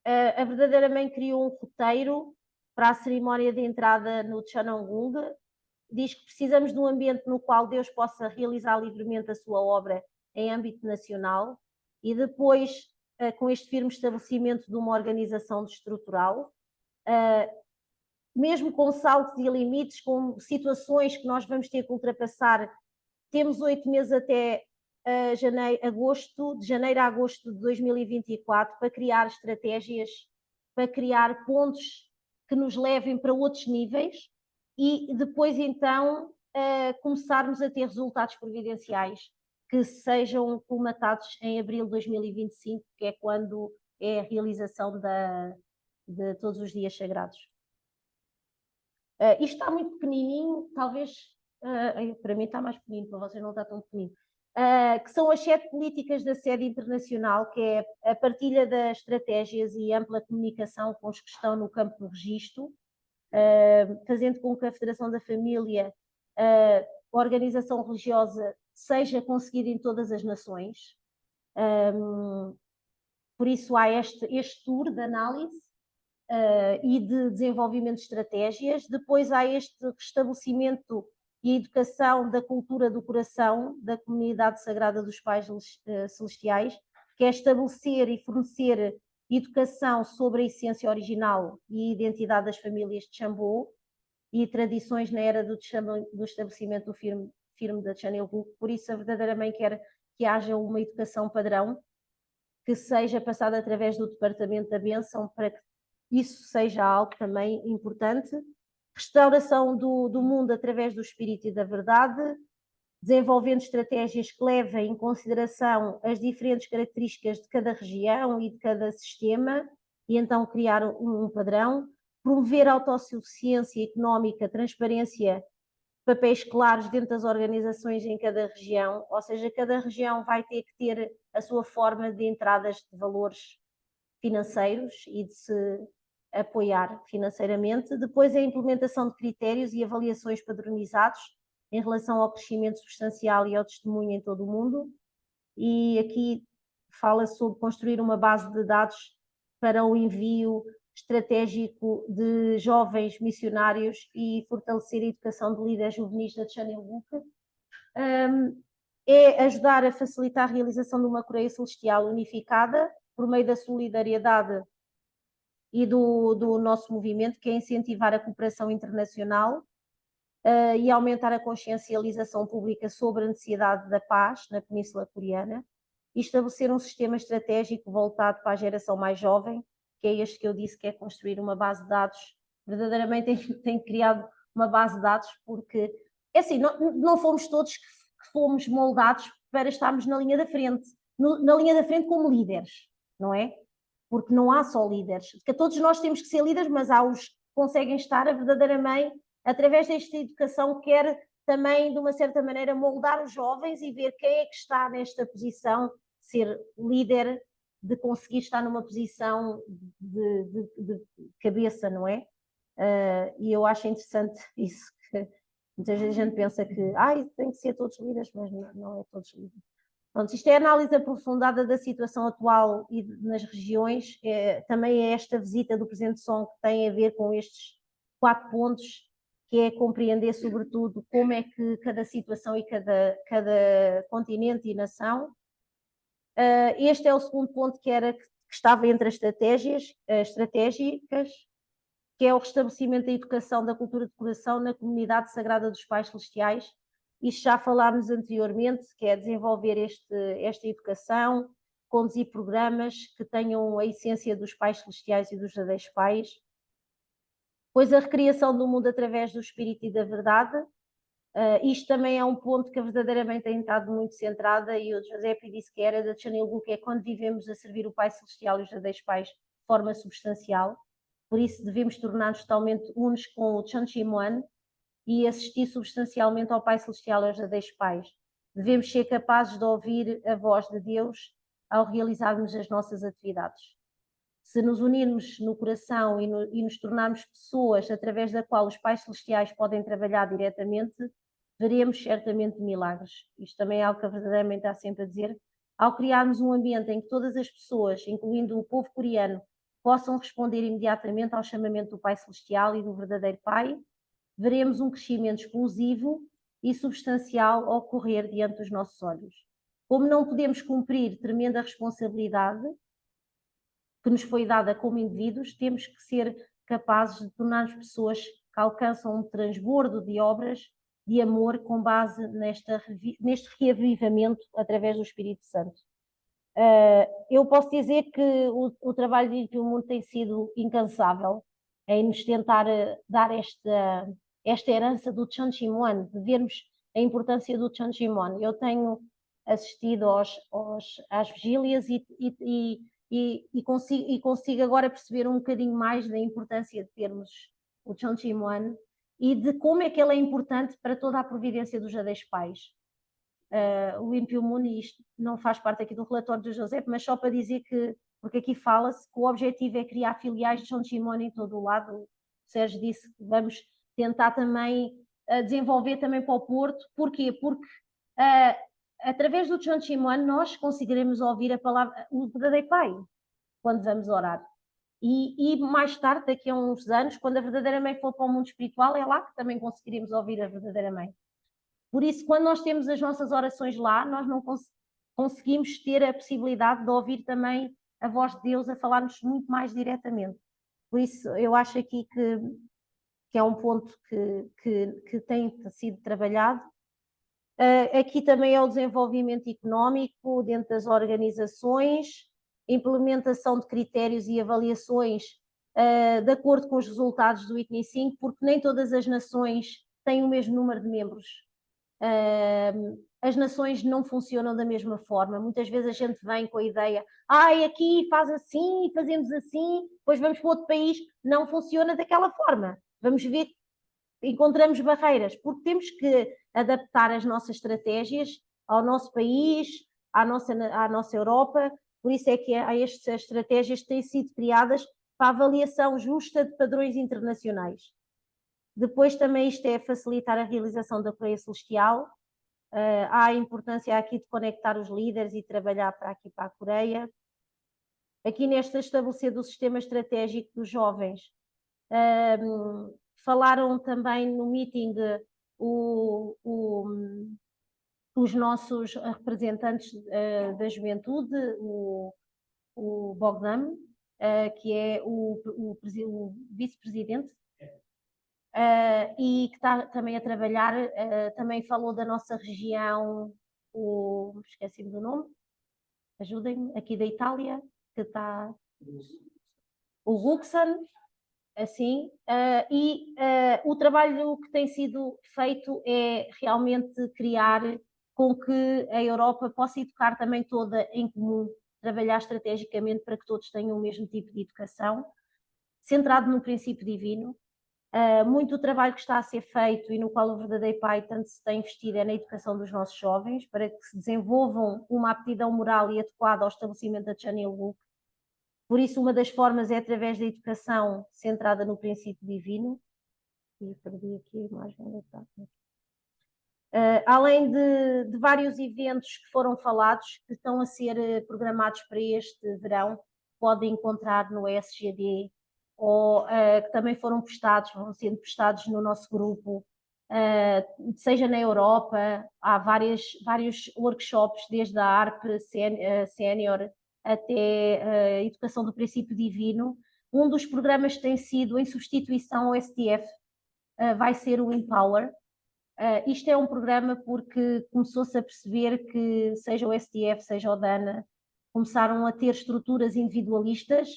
a verdadeira mãe criou um roteiro para a cerimónia de entrada no Chanongung. Diz que precisamos de um ambiente no qual Deus possa realizar livremente a sua obra em âmbito nacional, e depois, com este firme estabelecimento de uma organização estrutural, mesmo com saltos e limites, com situações que nós vamos ter que ultrapassar, temos 8 meses até de janeiro a agosto de 2024 para criar estratégias, para criar pontos que nos levem para outros níveis, e depois então começarmos a ter resultados providenciais que sejam colmatados em abril de 2025, que é quando é a realização de todos os dias sagrados. Isto está muito pequenininho, talvez, para mim está mais pequenino, para vocês não está tão pequenino. Que são as 7 políticas da sede internacional, que é a partilha das estratégias e ampla comunicação com os que estão no campo do registro, fazendo com que a Federação da Família, a organização religiosa, seja conseguida em todas as nações. Por isso há este tour de análise e de desenvolvimento de estratégias. Depois há este restabelecimento e a educação da cultura do coração da comunidade sagrada dos pais celestiais, que é estabelecer e fornecer educação sobre a essência original e identidade das famílias de Chambó e tradições na era do estabelecimento do firme da Chanilgu. Por isso, verdadeiramente quer que haja uma educação padrão que seja passada através do Departamento da Bênção para que isso seja algo também importante. Restauração do mundo através do espírito e da verdade, desenvolvendo estratégias que levem em consideração as diferentes características de cada região e de cada sistema, e então criar um padrão, promover a autossuficiência económica, transparência, papéis claros dentro das organizações em cada região, ou seja, cada região vai ter que ter a sua forma de entradas de valores financeiros e de se apoiar financeiramente. Depois, a implementação de critérios e avaliações padronizados em relação ao crescimento substancial e ao testemunho em todo o mundo. E aqui fala sobre construir uma base de dados para o envio estratégico de jovens missionários e fortalecer a educação de líderes juvenis da Chanilgu. É ajudar a facilitar a realização de uma Coreia Celestial unificada por meio da solidariedade e do nosso movimento, que é incentivar a cooperação internacional e aumentar a consciencialização pública sobre a necessidade da paz na Península Coreana e estabelecer um sistema estratégico voltado para a geração mais jovem, que é este que eu disse, que é construir uma base de dados. Verdadeiramente tem criado uma base de dados, porque, é assim, não fomos todos que fomos moldados para estarmos na linha da frente, na linha da frente como líderes, não é? Porque não há só líderes, que todos nós temos que ser líderes, mas há os que conseguem estar verdadeiramente, através desta educação, quer também, de uma certa maneira, moldar os jovens e ver quem é que está nesta posição, ser líder, de conseguir estar numa posição de cabeça, não é? E eu acho interessante isso, que muitas vezes a gente pensa que tem que ser todos líderes, mas não é todos líderes. Pronto, isto é a análise aprofundada da situação atual e nas regiões. Também é esta visita do Presidente Song que tem a ver com estes 4 pontos, que é compreender, sobretudo, como é que cada situação e cada continente e nação. Este é o segundo ponto que estava entre as estratégias estratégicas, que é o restabelecimento da educação da cultura de coração na comunidade sagrada dos pais celestiais. Isto já falámos anteriormente, que é desenvolver esta educação, conduzir programas que tenham a essência dos pais celestiais e dos verdadeiros pais. Pois a recriação do mundo através do espírito e da verdade. Isto também é um ponto que verdadeiramente tem estado muito centrada, e o José disse que era da Chanilgu, que é quando vivemos a servir o Pai Celestial e os verdadeiros pais de forma substancial. Por isso devemos tornar-nos totalmente unos com o Chanchimuan e assistir substancialmente ao Pai Celestial e aos verdadeiros pais. Devemos ser capazes de ouvir a voz de Deus ao realizarmos as nossas atividades. Se nos unirmos no coração e nos tornarmos pessoas através da qual os pais celestiais podem trabalhar diretamente, veremos certamente milagres. Isto também é algo que verdadeiramente há sempre a dizer. Ao criarmos um ambiente em que todas as pessoas, incluindo o povo coreano, possam responder imediatamente ao chamamento do Pai Celestial e do verdadeiro Pai, veremos um crescimento explosivo e substancial ocorrer diante dos nossos olhos. Como não podemos cumprir tremenda responsabilidade que nos foi dada como indivíduos, temos que ser capazes de tornar-nos pessoas que alcançam um transbordo de obras de amor com base neste reavivamento através do Espírito Santo. Eu posso dizer que o trabalho de Ímpio Mundo tem sido incansável em nos tentar dar esta herança do Chanchimuan, de vermos a importância do Chanchimuan. Eu tenho assistido às vigílias e consigo agora perceber um bocadinho mais da importância de termos o Chanchimuan e de como é que ele é importante para toda a providência dos verdadeiros pais. O Ímpio Mundo, e isto não faz parte aqui do relatório do José, mas só para dizer que, porque aqui fala-se que o objetivo é criar filiais de Chanchimuan em todo o lado. O Sérgio disse que vamos tentar também desenvolver também para o Porto. Porquê? Porque através do Chanchimuan nós conseguiremos ouvir a palavra, o verdadeiro Pai, quando vamos orar. E mais tarde, daqui a uns anos, quando a verdadeira mãe for para o mundo espiritual, é lá que também conseguiremos ouvir a verdadeira mãe. Por isso, quando nós temos as nossas orações lá, nós não conseguimos ter a possibilidade de ouvir também a voz de Deus a falar-nos muito mais diretamente. Por isso, eu acho aqui que é um ponto que tem sido trabalhado. Aqui também é o desenvolvimento económico dentro das organizações, implementação de critérios e avaliações de acordo com os resultados do ITNI 5, porque nem todas as nações têm o mesmo número de membros. As nações não funcionam da mesma forma. Muitas vezes a gente vem com a ideia, aqui faz assim, fazemos assim, depois vamos para outro país, não funciona daquela forma. Vamos ver, encontramos barreiras, porque temos que adaptar as nossas estratégias ao nosso país, à nossa Europa. Por isso é que há estas estratégias que têm sido criadas para a avaliação justa de padrões internacionais. Depois também isto é facilitar a realização da Coreia Celestial. Há a importância aqui de conectar os líderes e trabalhar para aqui para a Coreia. Aqui nesta estabelecer do sistema estratégico dos jovens. Falaram também no meeting os nossos representantes da juventude, o Bogdan, que é o vice-presidente, e que está também a trabalhar, também falou da nossa região, esqueci-me do nome, ajudem-me, aqui da Itália, que está o Guxan, assim, o trabalho que tem sido feito é realmente criar com que a Europa possa educar também toda em comum, trabalhar estrategicamente para que todos tenham o mesmo tipo de educação, centrado no princípio divino. Muito do trabalho que está a ser feito e no qual o verdadeiro Pai tanto se tem investido é na educação dos nossos jovens, para que se desenvolvam uma aptidão moral e adequada ao estabelecimento da Channel Book. Por isso, uma das formas é através da educação centrada no princípio divino. E perdi aqui mais uma etapa. Além de vários eventos que foram falados, que estão a ser programados para este verão, podem encontrar no ESGD, ou que também foram postados, vão sendo postados no nosso grupo, seja na Europa, há vários workshops, desde a ARP Senior até a Educação do Princípio Divino. Um dos programas que tem sido em substituição ao STF vai ser o Empower. Isto é um programa porque começou-se a perceber que, seja o STF, seja o DANA, começaram a ter estruturas individualistas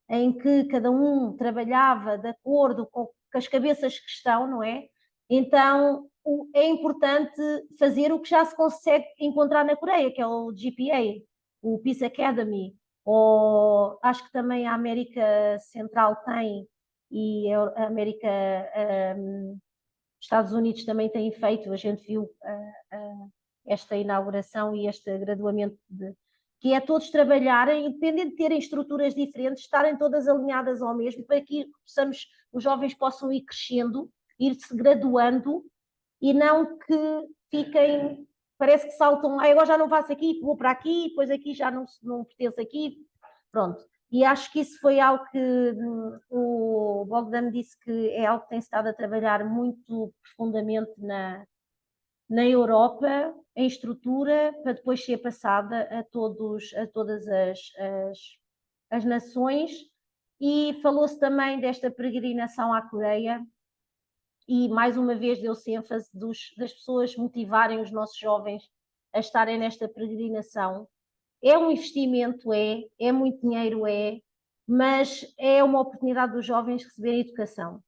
em que cada um trabalhava de acordo com as cabeças que estão, não é? Então, é importante fazer o que já se consegue encontrar na Coreia, que é o GPA, o Peace Academy, ou acho que também a América Central tem, e a América... Estados Unidos também têm feito, a gente viu esta inauguração e este graduamento, que é todos trabalharem, independente de terem estruturas diferentes, estarem todas alinhadas ao mesmo, para que os jovens possam ir crescendo, ir-se graduando, e não que fiquem, parece que saltam, agora já não faço aqui, vou para aqui, depois aqui já não pertenço aqui, pronto. E acho que isso foi algo que o Bogdan disse que é algo que tem estado a trabalhar muito profundamente na Europa, em estrutura, para depois ser passada a todas as nações. E falou-se também desta peregrinação à Coreia, e mais uma vez deu-se ênfase das pessoas motivarem os nossos jovens a estarem nesta peregrinação. É um investimento, é muito dinheiro, mas é uma oportunidade dos jovens receberem educação.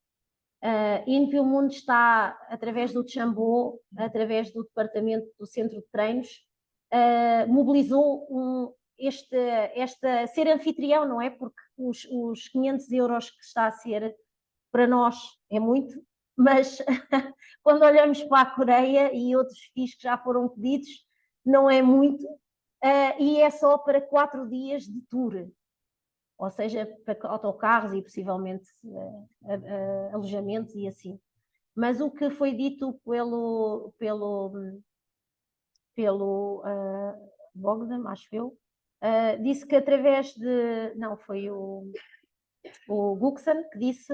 Envio Mundo está, através do Tchambô, através do departamento do Centro de Treinos, mobilizou ser anfitrião, não é? Porque os 500 euros que está a ser, para nós, é muito, mas quando olhamos para a Coreia e outros FIIs que já foram pedidos, não é muito, e é só para 4 dias de tour, ou seja, para autocarros e possivelmente alojamentos e assim. Mas o que foi dito pelo Bogdan, acho eu, disse que através de... Não, foi o Guxan que disse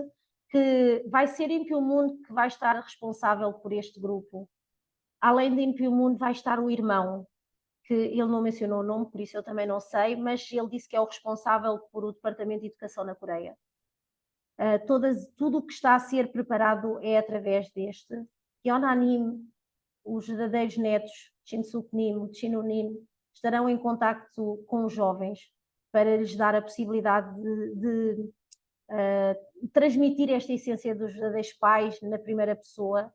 que vai ser Impio Mundo que vai estar responsável por este grupo, além de Ímpio Mundo vai estar o irmão, que ele não mencionou o nome, por isso eu também não sei, mas ele disse que é o responsável por o Departamento de Educação na Coreia. Tudo o que está a ser preparado é através deste. Yeonanim, os verdadeiros netos, Shin Suk-nim, Shin Un-nim, estarão em contacto com os jovens para lhes dar a possibilidade de transmitir esta essência dos verdadeiros pais na primeira pessoa.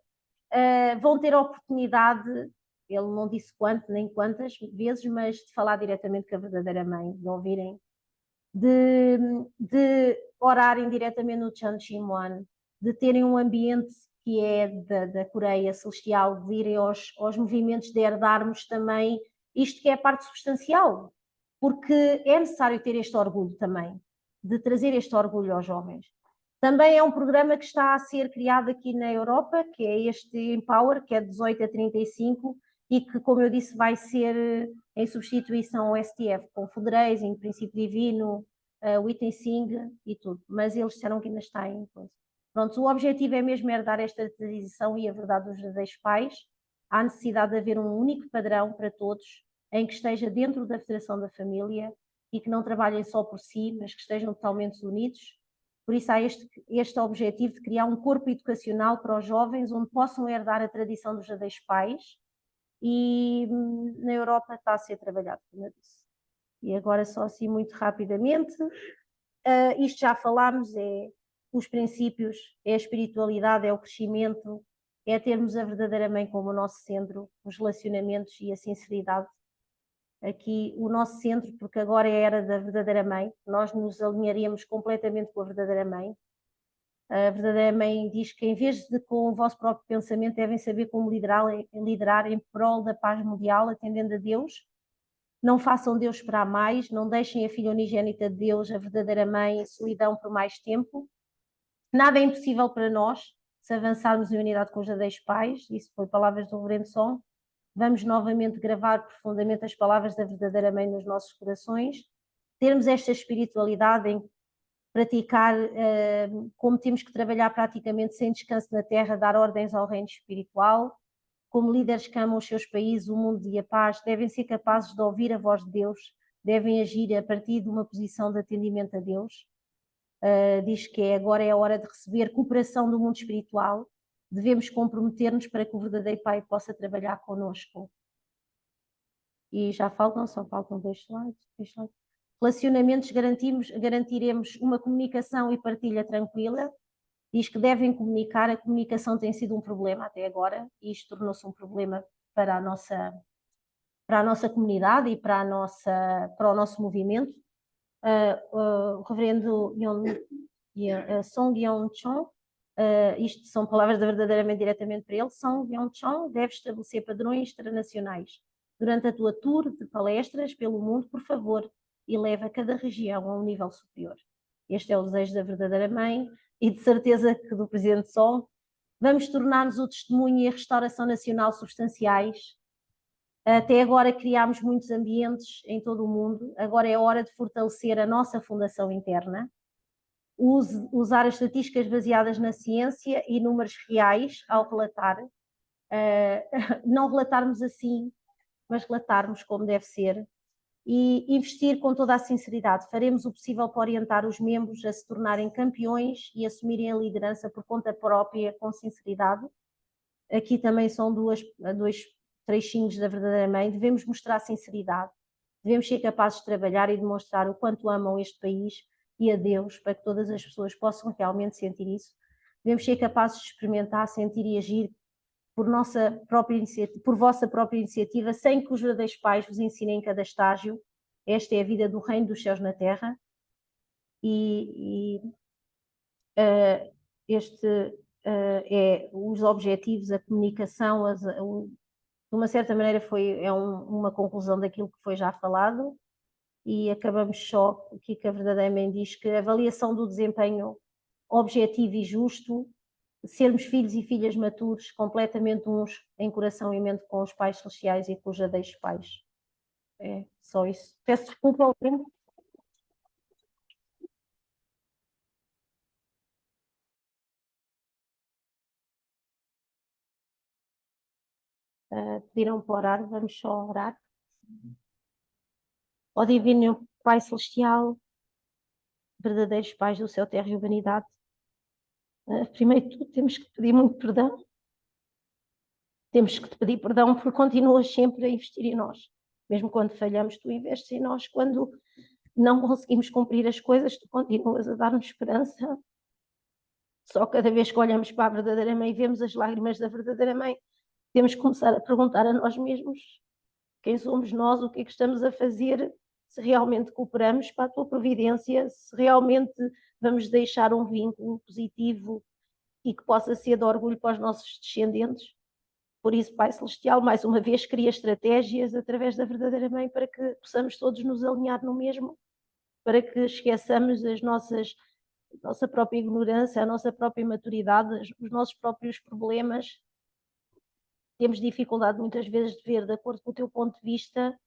Vão ter a oportunidade, ele não disse quanto nem quantas vezes, mas de falar diretamente com a verdadeira mãe, de ouvirem, de orarem diretamente no Chan Chimwan, de terem um ambiente que é da Coreia Celestial, de irem aos movimentos de herdarmos também isto que é a parte substancial, porque é necessário ter este orgulho também, de trazer este orgulho aos jovens. Também é um programa que está a ser criado aqui na Europa, que é este Empower, que é de 18 a 35, e que, como eu disse, vai ser em substituição ao STF, com fundraising, princípio divino, witnessing e tudo. Mas eles disseram que ainda está em coisa. Pronto, o objetivo é mesmo herdar esta tradição e a verdade dos verdadeiros pais. Há necessidade de haver um único padrão para todos, em que esteja dentro da Federação da Família e que não trabalhem só por si, mas que estejam totalmente unidos. Por isso há este objetivo de criar um corpo educacional para os jovens onde possam herdar a tradição dos verdadeiros pais, e na Europa está a ser trabalhado, como eu disse. E agora só assim muito rapidamente, isto já falámos, é os princípios, é a espiritualidade, é o crescimento, é termos a verdadeira mãe como o nosso centro, os relacionamentos e a sinceridade. Aqui o nosso centro, porque agora é a era da verdadeira mãe, nós nos alinharíamos completamente com a verdadeira mãe. A verdadeira mãe diz que em vez de com o vosso próprio pensamento devem saber como liderar em prol da paz mundial, atendendo a Deus. Não façam Deus esperar mais, não deixem a filha unigênita de Deus, a verdadeira mãe, em solidão por mais tempo. Nada é impossível para nós se avançarmos em unidade com os verdadeiros pais. Isso foi palavras do Reverendo Som. Vamos novamente gravar profundamente as palavras da verdadeira mãe nos nossos corações. Termos esta espiritualidade em praticar, como temos que trabalhar praticamente sem descanso na terra, dar ordens ao reino espiritual. Como líderes que amam os seus países, o mundo e a paz, devem ser capazes de ouvir a voz de Deus, devem agir a partir de uma posição de atendimento a Deus. Diz que agora é a hora de receber cooperação do mundo espiritual, devemos comprometer-nos para que o verdadeiro Pai possa trabalhar connosco. E já faltam, só faltam dois slides. Relacionamentos, garantiremos uma comunicação e partilha tranquila. Diz que devem comunicar, a comunicação tem sido um problema até agora, e isto tornou-se um problema para a nossa comunidade e para o nosso movimento. O reverendo Song Yeon-chon, isto são palavras verdadeiramente diretamente para ele, Song Yeon-chon deve estabelecer padrões internacionais. Durante a tua tour de palestras pelo mundo, por favor, eleva cada região a um nível superior. Este é o desejo da verdadeira mãe e de certeza que do Presidente Sol. Vamos tornar-nos o testemunho e a restauração nacional substanciais. Até agora criámos muitos ambientes em todo o mundo, agora é hora de fortalecer a nossa fundação interna, usar as estatísticas baseadas na ciência e números reais ao relatar, não relatarmos assim, mas relatarmos como deve ser, e investir com toda a sinceridade. Faremos o possível para orientar os membros a se tornarem campeões e assumirem a liderança por conta própria, com sinceridade. Aqui também são dois trechinhos da verdadeira mãe. Devemos mostrar sinceridade, devemos ser capazes de trabalhar e demonstrar o quanto amam este país e a Deus, para que todas as pessoas possam realmente sentir isso. Devemos ser capazes de experimentar, sentir e agir por vossa própria iniciativa, sem que os verdadeiros pais vos ensinem em cada estágio. Esta é a vida do reino dos céus na terra. É os objetivos, a comunicação, de uma certa maneira uma conclusão daquilo que foi já falado, e acabamos só aqui que a verdadeira mãe diz que a avaliação do desempenho objetivo e justo, sermos filhos e filhas maturos, completamente uns em coração e mente com os pais celestiais e com os verdadeiros pais. É só isso. Peço desculpa ao tempo. pediram para orar, vamos só orar. Ó Divino Pai Celestial, verdadeiros pais do céu, terra e humanidade, primeiro de tudo temos que pedir muito perdão. Temos que te pedir perdão porque continuas sempre a investir em nós. Mesmo quando falhamos, tu investes em nós. Quando não conseguimos cumprir as coisas, tu continuas a dar-nos esperança. Só cada vez que olhamos para a verdadeira mãe e vemos as lágrimas da verdadeira mãe, temos que começar a perguntar a nós mesmos quem somos nós, o que é que estamos a fazer, se realmente cooperamos para a tua providência, se realmente vamos deixar um vínculo positivo e que possa ser de orgulho para os nossos descendentes. Por isso, Pai Celestial, mais uma vez, cria estratégias através da verdadeira mãe para que possamos todos nos alinhar no mesmo, para que esqueçamos a nossa própria ignorância, a nossa própria imaturidade, os nossos próprios problemas. Temos dificuldade muitas vezes de ver de acordo com o teu ponto de vista,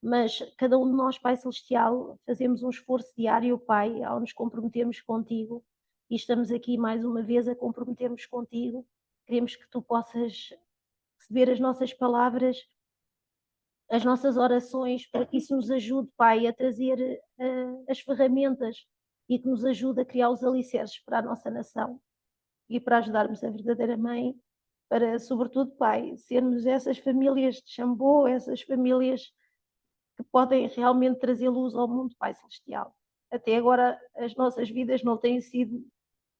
mas cada um de nós, Pai Celestial, fazemos um esforço diário, Pai, ao nos comprometermos contigo, e estamos aqui mais uma vez a comprometermos contigo. Queremos que tu possas receber as nossas palavras, as nossas orações, para que isso nos ajude, Pai, a trazer as ferramentas e que nos ajude a criar os alicerces para a nossa nação e para ajudarmos a verdadeira mãe, para, sobretudo, Pai, sermos essas famílias de Xambô, essas famílias que podem realmente trazer luz ao mundo, Pai Celestial. Até agora as nossas vidas não têm sido,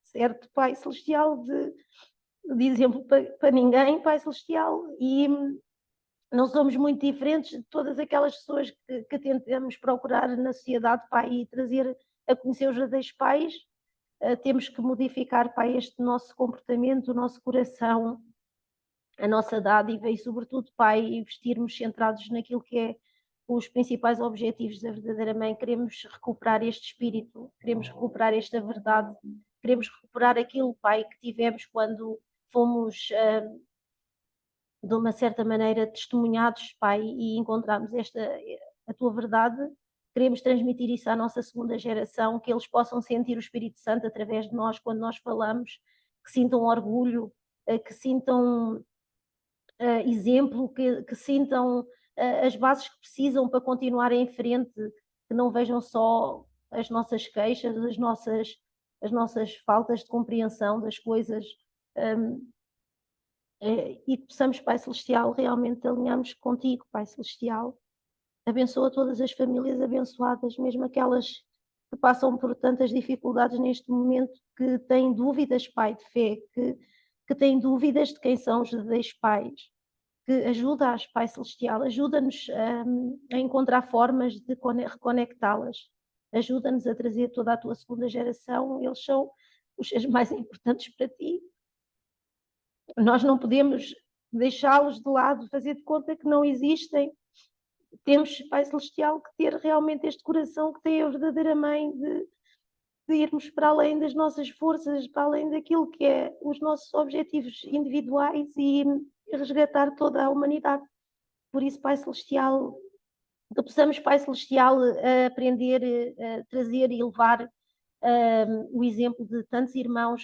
certo, Pai Celestial, de exemplo para ninguém, Pai Celestial, e não somos muito diferentes de todas aquelas pessoas que tentamos procurar na sociedade, Pai, e trazer a conhecer os verdadeiros pais. Temos que modificar, Pai, este nosso comportamento, o nosso coração, a nossa dádiva e, sobretudo, Pai, investirmos centrados naquilo que é os principais objetivos da verdadeira mãe. Queremos recuperar este espírito, queremos recuperar esta verdade, queremos recuperar aquilo, Pai, que tivemos quando fomos de uma certa maneira testemunhados, Pai, e encontramos a tua verdade. Queremos transmitir isso à nossa segunda geração, que eles possam sentir o Espírito Santo através de nós quando nós falamos, que sintam orgulho, que sintam exemplo, que sintam as bases que precisam para continuar em frente, que não vejam só as nossas queixas, as nossas faltas de compreensão das coisas. Um, e que possamos, Pai Celestial, realmente alinharmos contigo, Pai Celestial. Abençoa todas as famílias abençoadas, mesmo aquelas que passam por tantas dificuldades neste momento, que têm dúvidas, Pai, de fé, que têm dúvidas de quem são os verdadeiros pais. Que ajuda-as, Pai Celestial, ajuda-nos a encontrar formas de reconectá-las. Ajuda-nos a trazer toda a tua segunda geração, eles são os seres mais importantes para ti. Nós não podemos deixá-los de lado, fazer de conta que não existem. Temos, Pai Celestial, que ter realmente este coração que tem a verdadeira mãe de irmos para além das nossas forças, para além daquilo que é os nossos objetivos individuais e resgatar toda a humanidade. Por isso, Pai Celestial, que possamos, Pai Celestial, aprender, trazer e levar o exemplo de tantos irmãos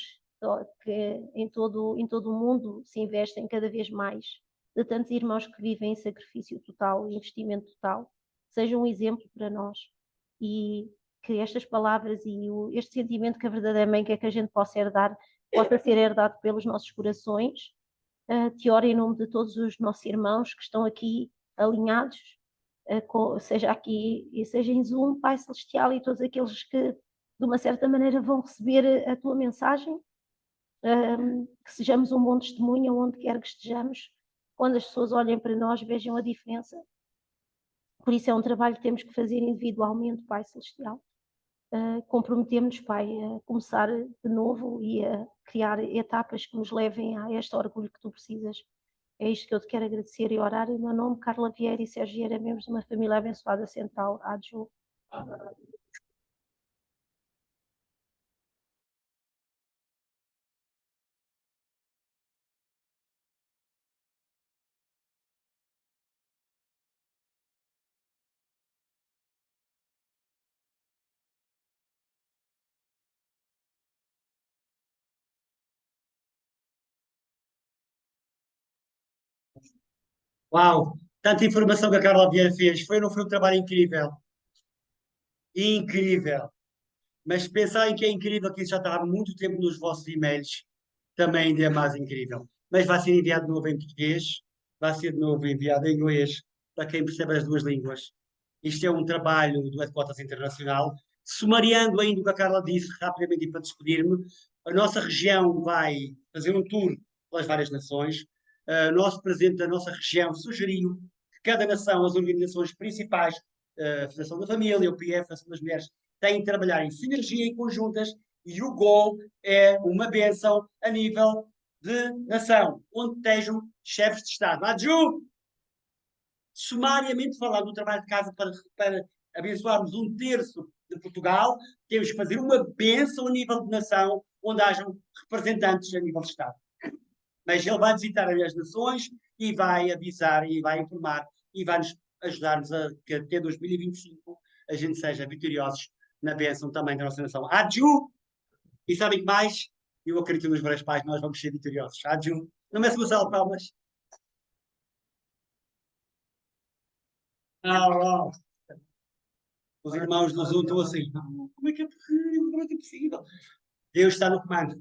que em todo o mundo se investem cada vez mais, de tantos irmãos que vivem em sacrifício total, investimento total, seja um exemplo para nós e que estas palavras e este sentimento que a verdadeira mãe quer que a gente possa herdar, possa ser herdado pelos nossos corações. Te oro em nome de todos os nossos irmãos que estão aqui alinhados, seja aqui e seja em Zoom, Pai Celestial, e todos aqueles que de uma certa maneira vão receber a tua mensagem, que sejamos um bom testemunho onde quer que estejamos, quando as pessoas olhem para nós vejam a diferença. Por isso é um trabalho que temos que fazer individualmente, Pai Celestial. Comprometemos-nos, Pai, a começar de novo e a criar etapas que nos levem a este orgulho que tu precisas. É isto que eu te quero agradecer e orar em meu nome, Carla Vieira e Sérgio Vieira, membros de uma família abençoada central, Adju. Uau! Tanta informação que a Carla Vieira fez. Foi ou não foi um trabalho incrível? Incrível! Mas pensarem que é incrível que isso já está há muito tempo nos vossos e-mails, também ainda é mais incrível. Mas vai ser enviado de novo em português, vai ser de novo enviado em inglês, para quem percebe as duas línguas. Isto é um trabalho do Headquarters Internacional. Sumariando ainda o que a Carla disse, rapidamente e para despedir-me, a nossa região vai fazer um tour pelas várias nações. O nosso presidente da nossa região sugeriu que cada nação, as organizações principais, a Federação da Família, o PF, a Federação das Mulheres, têm de trabalhar em sinergia e conjuntas e o gol é uma benção a nível de nação, onde estejam chefes de Estado. Adju, sumariamente falando do trabalho de casa para abençoarmos um terço de Portugal, temos que fazer uma benção a nível de nação, onde hajam representantes a nível de Estado. Mas ele vai visitar as nações e vai avisar e vai informar e vai nos ajudar-nos a que até 2025 a gente seja vitoriosos na bênção também da nossa nação. Adju! E sabem que mais? Eu acredito nos vários pais, nós vamos ser vitoriosos. Adju! Não me Gonçalo Palmas. Não. Os irmãos do Zoom estão assim. Como é que é possível? Como é que é possível? Deus está no comando.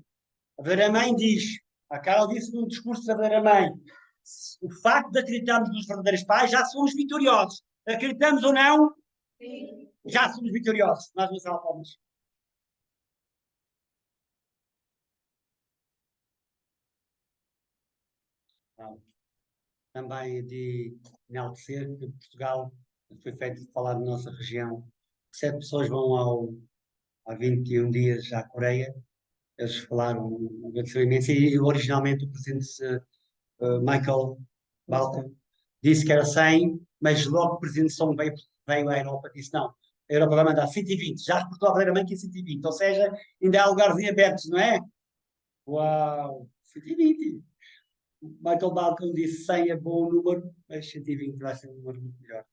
A verdadeira mãe diz, a Carol disse num discurso da verdadeira mãe, o facto de acreditarmos nos verdadeiros pais, já somos vitoriosos. Acreditamos ou não? Sim. Já somos vitoriosos. Nós vamos salvar palmas. Também de enaltecer que Portugal foi feito de falar da nossa região. 7 pessoas vão há 21 dias à Coreia. Eles falaram, agradeceram imenso. E originalmente o presidente Michael Balkan disse que era 100, mas logo o presidente Song veio à Europa e disse não, a Europa vai mandar 120, já reportou a verdadeiramente que é 120, ou seja, ainda há lugares abertos, não é? Uau, 120. Michael Balkan disse 100 é bom número, mas 120 vai ser um número muito melhor.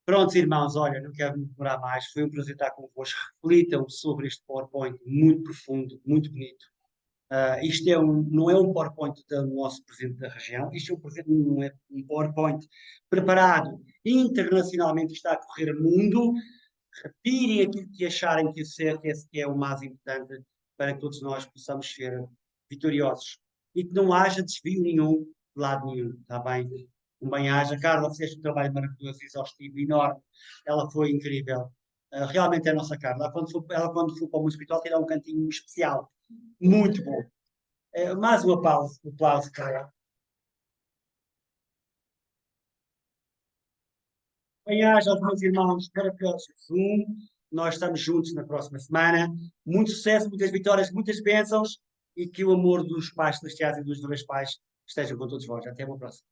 Prontos, irmãos, olha, não quero me demorar mais, foi um prazer estar convosco. Reflitam sobre este PowerPoint muito profundo, muito bonito. Isto não é um PowerPoint do nosso presidente da região, isto não é um PowerPoint preparado internacionalmente, que está a correr o mundo. Retirem aquilo que acharem que é o mais importante para que todos nós possamos ser vitoriosos e que não haja desvio nenhum de lado nenhum, está bem? Um bem-aja. Carla, fizeste um trabalho maravilhoso, exaustivo, enorme. Ela foi incrível. Realmente é a nossa Carla. Ela quando foi para o hospital, terá um cantinho especial. Muito bom. Mais um aplauso para ela. Bem-aja aos meus irmãos maravilhosos do Zoom. Nós estamos juntos na próxima semana. Muito sucesso, muitas vitórias, muitas bênçãos e que o amor dos pais celestiais e dos dois pais estejam com todos vós. Até uma próxima.